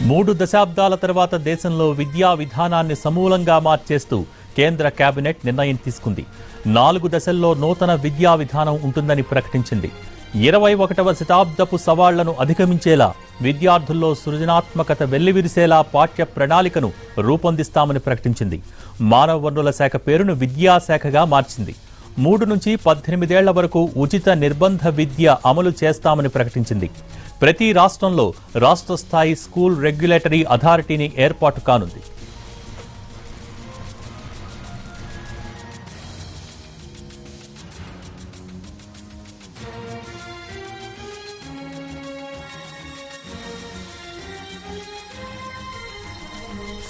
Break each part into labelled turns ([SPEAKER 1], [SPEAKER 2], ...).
[SPEAKER 1] 3 దశాబ్దాల తర్వాత దేశంలో విద్యా విధానాన్ని సమూలంగా మార్చేస్తూ కేంద్ర కేబినెట్ నిర్ణయం తీసుకుంది. 4 దశల్లో నూతన విద్యా విధానం ఉంటుందని ప్రకటించింది. 21వ శతాబ్దపు సవాళ్లను అధిగమించేలా విద్యార్థుల్లో సృజనాత్మకత వెల్లివిరిసేలా పాఠ్య ప్రణాళికను రూపొందిస్తామని ప్రకటించింది. మానవ వనరుల శాఖ పేరును విద్యాశాఖగా మార్చింది. 3 నుంచి 18 ఏళ్ల వరకు ఉచిత నిర్బంధ విద్య అమలు చేస్తామని ప్రకటించింది. ప్రతి రాష్ట్రంలో రాష్ట్ర స్థాయి స్కూల్ రెగ్యులేటరీ అథారిటీని ఏర్పాటు కానుంది.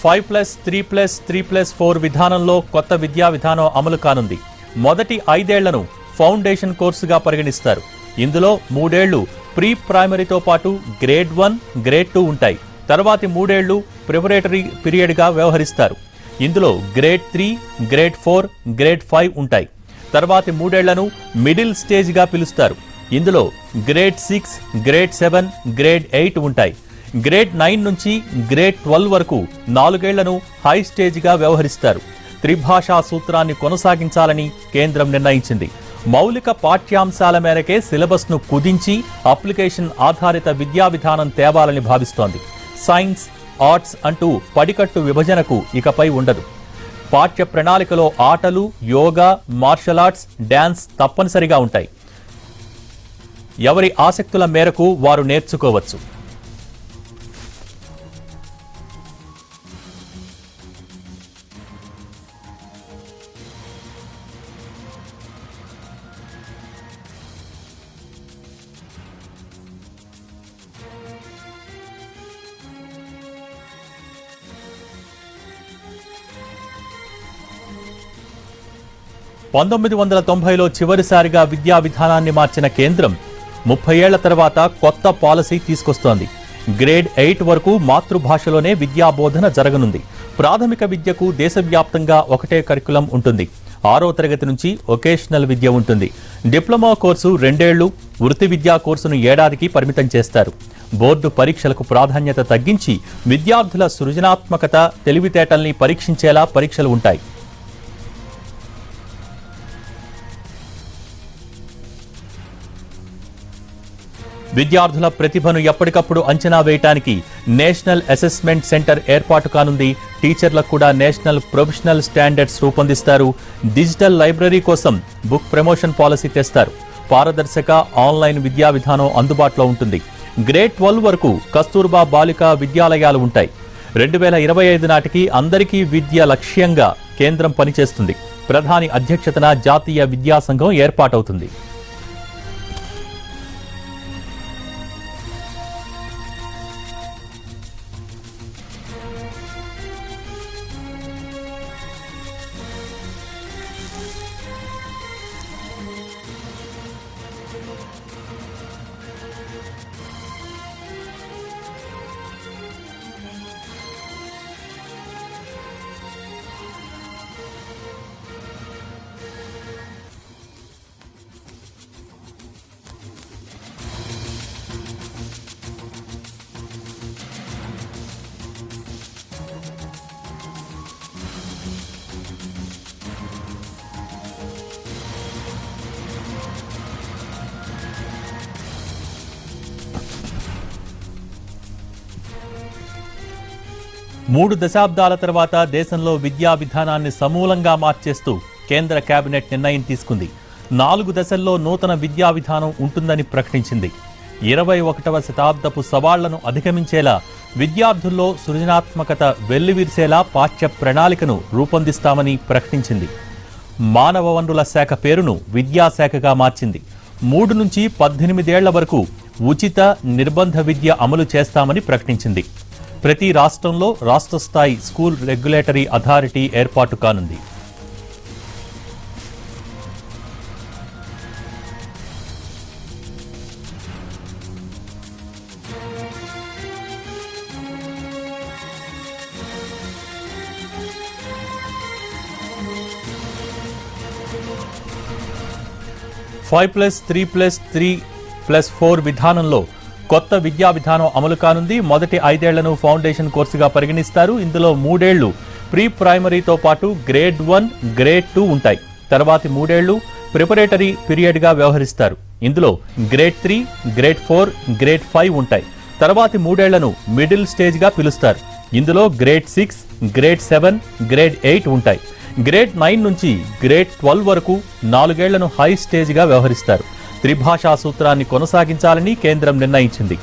[SPEAKER 1] (5+3+3+4) విధానంలో కొత్త విద్యా విధానం అమలు కానుంది. మొదటి 5 ఏళ్లను ఫౌండేషన్ కోర్సుగా పరిగణిస్తారు. ఇందులో 3 ఏళ్లు ప్రీ ప్రైమరీతో పాటు గ్రేడ్ 1, గ్రేడ్ 2 ఉంటాయి. తర్వాతి 3 ఏళ్లు ప్రిపరేటరీ పీరియడ్గా వ్యవహరిస్తారు. ఇందులో గ్రేడ్ 3, గ్రేడ్ 4, గ్రేడ్ 5 ఉంటాయి. తర్వాతి 3 ఏళ్లను మిడిల్ స్టేజ్గా పిలుస్తారు. ఇందులో గ్రేడ్ 6, గ్రేడ్ 7, గ్రేడ్ 8 ఉంటాయి. గ్రేడ్ 9 నుంచి గ్రేడ్ 12 వరకు 4 ఏళ్లను హై స్టేజ్గా వ్యవహరిస్తారు. త్రిభాషా సూత్రాన్ని కొనసాగించాలని కేంద్రం నిర్ణయించింది. మౌలిక పాఠ్యాంశాల మేరకే సిలబస్ను కుదించి అప్లికేషన్ ఆధారిత విద్యా విధానం తేవాలని భావిస్తోంది. సైన్స్, ఆర్ట్స్ అంటూ పడికట్టు విభజనకు ఇకపై ఉండదు. పాఠ్య ప్రణాళికలో ఆటలు, యోగా, మార్షల్ ఆర్ట్స్, డాన్స్ తప్పనిసరిగా ఉంటాయి. ఎవరి ఆసక్తుల మేరకు వారు నేర్చుకోవచ్చు. (1990లో చివరిసారిగా విద్యా విధానాన్ని మార్చిన కేంద్రం 30 ఏళ్ల తర్వాత కొత్త పాలసీ తీసుకొస్తోంది. గ్రేడ్ 8 వరకు మాతృభాషలోనే విద్యా బోధన జరగనుంది. ప్రాథమిక విద్యకు దేశవ్యాప్తంగా ఒకటే కరికులం ఉంటుంది. 6వ తరగతి నుంచి వొకేషనల్ విద్య ఉంటుంది. డిప్లొమా కోర్సు 2 ఏళ్లు, వృత్తి విద్యా కోర్సును ఏడాదికి పరిమితం చేస్తారు. బోర్డు పరీక్షలకు ప్రాధాన్యత తగ్గించి విద్యార్థుల సృజనాత్మకత, తెలివితేటల్ని పరీక్షించేలా పరీక్షలు ఉంటాయి. విద్యార్థుల ప్రతిభను ఎప్పటికప్పుడు అంచనా వేయటానికి నేషనల్ అసెస్మెంట్ సెంటర్ ఏర్పాటు కానుంది. టీచర్లకు కూడా నేషనల్ ప్రొఫెషనల్ స్టాండర్డ్స్ రూపొందిస్తారు. డిజిటల్ లైబ్రరీ కోసం బుక్ ప్రమోషన్ పాలసీ తెస్తారు. పారదర్శక ఆన్లైన్ విద్యా విధానం అందుబాటులో ఉంటుంది. గ్రేడ్ 12 వరకు కస్తూర్బా బాలికా విద్యాలయాలు ఉంటాయి. 2025 నాటికి అందరికీ విద్య లక్ష్యంగా కేంద్రం పనిచేస్తుంది. ప్రధాని అధ్యక్షతన జాతీయ విద్యా సంఘం ఏర్పాటవుతుంది. మూడు దశాబ్దాల తర్వాత దేశంలో విద్యా విధానాన్ని సమూలంగా మార్చేస్తూ కేంద్ర కేబినెట్ నిర్ణయం తీసుకుంది. 4 దశల్లో నూతన విద్యా విధానం ఉంటుందని ప్రకటించింది. 21వ శతాబ్దపు సవాళ్లను అధిగమించేలా విద్యార్థుల్లో సృజనాత్మకత వెల్లివిరిసేలా పాఠ్య ప్రణాళికను రూపొందిస్తామని ప్రకటించింది. మానవ వనరుల శాఖ పేరును విద్యాశాఖగా మార్చింది. 3 నుంచి 18 ఏళ్ల వరకు ఉచిత నిర్బంధ విద్య అమలు చేస్తామని ప్రకటించింది. ప్రతి రాష్ట్రంలో రాష్ట్ర స్థాయి స్కూల్ రెగ్యులేటరీ అథారిటీ ఏర్పాటు కానుంది. (5+3+3+4) విధానంలో కొత్త విద్యా విధానం అమలు కానుంది. మొదటి 5 ఏళ్లను ఫౌండేషన్ కోర్సుగా పరిగణిస్తారు. ఇందులో 3 ఏళ్లు ప్రీ ప్రైమరీతో పాటు గ్రేడ్ 1, గ్రేడ్ 2 ఉంటాయి. తర్వాతి 3 ఏళ్లు ప్రిపరేటరీ పీరియడ్గా వ్యవహరిస్తారు. ఇందులో గ్రేడ్ 3, గ్రేడ్ 4, గ్రేడ్ 5 ఉంటాయి. తర్వాతి 3 ఏళ్లను మిడిల్ స్టేజ్గా పిలుస్తారు. ఇందులో గ్రేడ్ 6, గ్రేడ్ 7, గ్రేడ్ 8 ఉంటాయి. గ్రేడ్ 9 నుంచి గ్రేడ్ 12 వరకు 4 ఏళ్లను హై స్టేజ్గా వ్యవహరిస్తారు. త్రిభాషా సూత్రాన్ని కొనసాగించాలని కేంద్రం నిర్ణయించింది.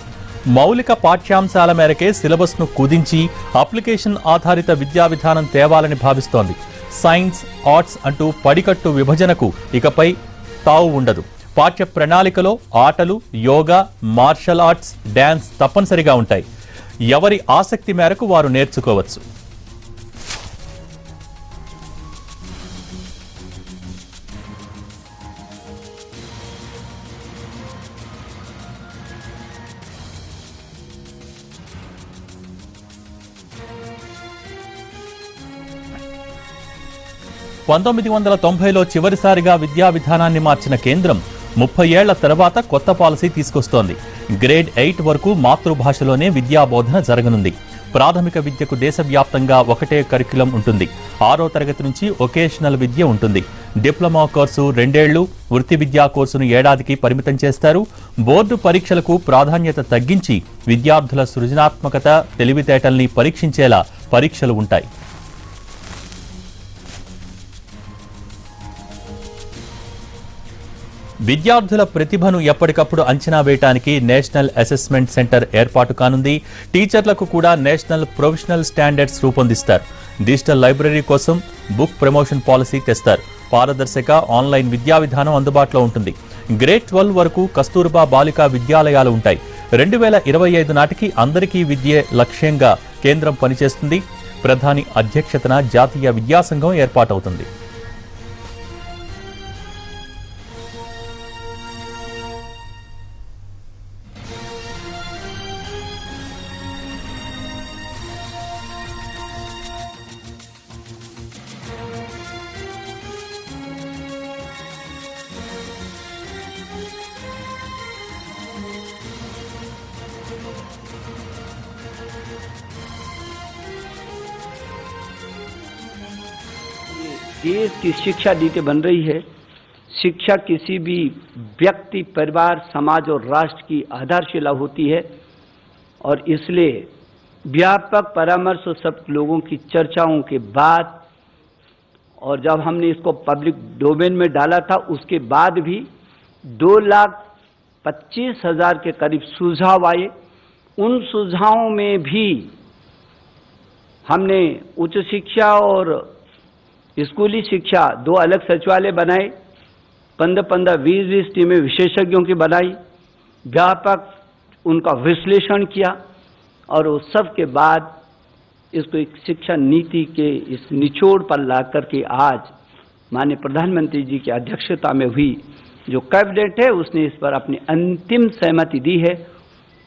[SPEAKER 1] మౌలిక పాఠ్యాంశాల మేరకే సిలబస్ను కుదించి అప్లికేషన్ ఆధారిత విద్యా విధానం తేవాలని భావిస్తోంది. సైన్స్, ఆర్ట్స్ అంటూ పడికట్టు విభజనకు ఇకపై తావు ఉండదు. పాఠ్య ప్రణాళికలో ఆటలు, యోగా, మార్షల్ ఆర్ట్స్, డ్యాన్స్ తప్పనిసరిగా ఉంటాయి. ఎవరి ఆసక్తి మేరకు వారు నేర్చుకోవచ్చు. లో చివరిసారిగా విద్యా విధానాన్ని మార్చిన కేంద్రం 30 ఏళ్ల తర్వాత కొత్త పాలసీ తీసుకొస్తోంది. గ్రేడ్ 8 వరకు మాతృభాషలోనే విద్యాబోధన జరగనుంది. ప్రాథమిక విద్యకు దేశవ్యాప్తంగా ఒకటే కరిక్యులం ఉంటుంది. 6వ తరగతి నుంచి వొకేషనల్ విద్య ఉంటుంది. డిప్లొమా కోర్సు 2 ఏళ్లు, వృత్తి విద్యా కోర్సును ఏడాదికి పరిమితం చేస్తారు. బోర్డు పరీక్షలకు ప్రాధాన్యత తగ్గించి విద్యార్థుల సృజనాత్మకత, తెలివితేటల్ని పరీక్షించేలా పరీక్షలు ఉంటాయి. విద్యార్థుల ప్రతిభను ఎప్పటికప్పుడు అంచనా వేయడానికి నేషనల్ అసెస్మెంట్ సెంటర్ ఏర్పాటు కానుంది. టీచర్లకు కూడా నేషనల్ ప్రొఫెషనల్ స్టాండర్డ్స్ రూపొందిస్తారు. డిజిటల్ లైబ్రరీ కోసం బుక్ ప్రమోషన్ పాలసీ తెస్తారు. పారదర్శక ఆన్లైన్ విద్యా విధానం అందుబాటులో ఉంటుంది. గ్రేడ్ 12 వరకు కస్తూర్బా బాలికా విద్యాలయాలు ఉంటాయి. 2025 నాటికి అందరికీ విద్యే లక్ష్యంగా కేంద్రం పనిచేస్తుంది. ప్రధాని అధ్యక్షతన జాతీయ విద్యాసంఘం ఏర్పాటవుతుంది.
[SPEAKER 2] देश की शिक्षा नीति बन रही है। शिक्षा किसी भी व्यक्ति, परिवार, समाज और राष्ट्र की आधारशिला होती है और इसलिए व्यापक परामर्श और सब लोगों की चर्चाओं के बाद और जब हमने इसको पब्लिक डोमेन में डाला था उसके बाद भी 2,25,000 के करीब सुझाव आए। उन सुझावों में भी हमने उच्च शिक्षा और स्कूली शिक्षा 2 अलग सचिवालय बनाए, 15-20 टीमें विशेषज्ञों की बनाई, व्यापक उनका विश्लेषण किया और उस सब के बाद इसको एक शिक्षा नीति के इस निचोड़ पर ला करके आज माननीय प्रधानमंत्री जी की अध्यक्षता में हुई जो कैबिनेट है उसने इस पर अपनी अंतिम सहमति दी है।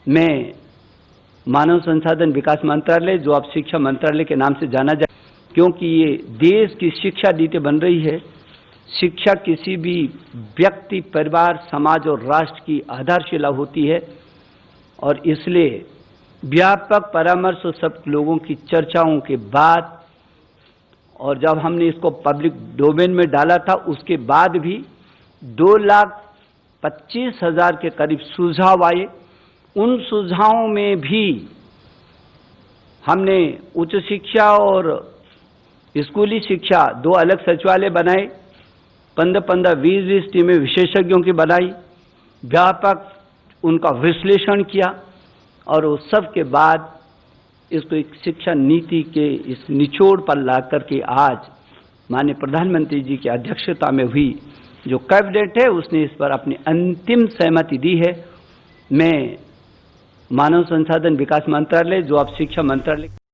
[SPEAKER 2] मैं मानव संसाधन विकास मंत्रालय, जो अब शिक्षा मंत्रालय के नाम से जाना जाए, क्योंकि ये देश की शिक्षा नीति बन रही है। शिक्षा किसी भी व्यक्ति, परिवार, समाज और राष्ट्र की आधारशिला होती है और इसलिए व्यापक परामर्श और सब लोगों की चर्चाओं के बाद और जब हमने इसको पब्लिक डोमेन में डाला था उसके बाद भी 2,25,000 के करीब सुझाव आए। उन सुझावों में भी हमने उच्च शिक्षा और स्कूली शिक्षा 2 अलग सचिवालय बनाए, 15-20 टीमें विशेषज्ञों की बनाई, व्यापक उनका विश्लेषण किया और उस सब के बाद इसको एक शिक्षा नीति के इस निचोड़ पर ला करके आज माननीय प्रधानमंत्री जी की अध्यक्षता में हुई जो कैबिनेट है उसने इस पर अपनी अंतिम सहमति दी है। मैं मानव संसाधन विकास मंत्रालय, जो अब शिक्षा मंत्रालय